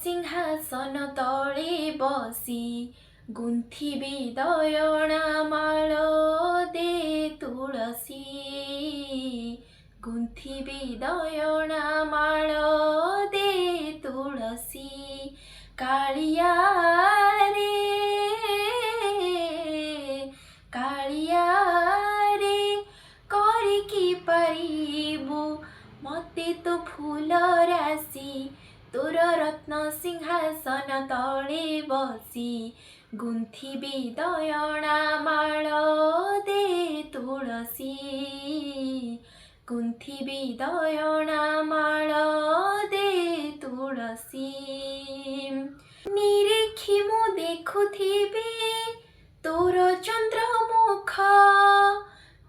सिंहासन तले बसी गुन्थिबी दयणा माळ दे तुळसी गुन्थिबी दयणा माळ दे तुळसी कालिया रे करिकी पारिबु मते तो फूल राशि तोर रत्न सिंहासन तले बसी गुन्थिबी दयणा माळ दे तुळसी गुन्थिबी दयणा माळ दे तुळसी निरीखी मु देखुथिबी तोर चंद्रमुख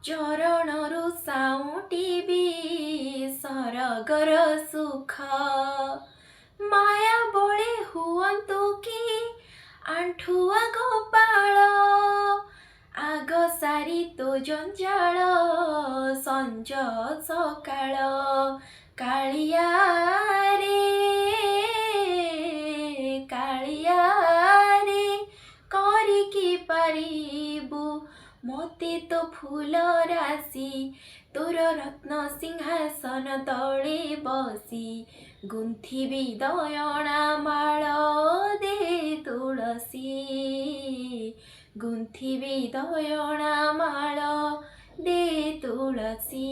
चरणरु साउटिबी सरगर सुख माया बळे हुअन्तु कि आंठुआ गोपाळ आग सारी तो जंजाळ संज सकाळ कालिया रे करिकी पारिबु मते तो फूल राशि तोर रत्न सिंहासन तले बसी गुन्थिबी दयणा माळ दे तुळसी गुन्थिबी दयणा माळ दे तुळसी।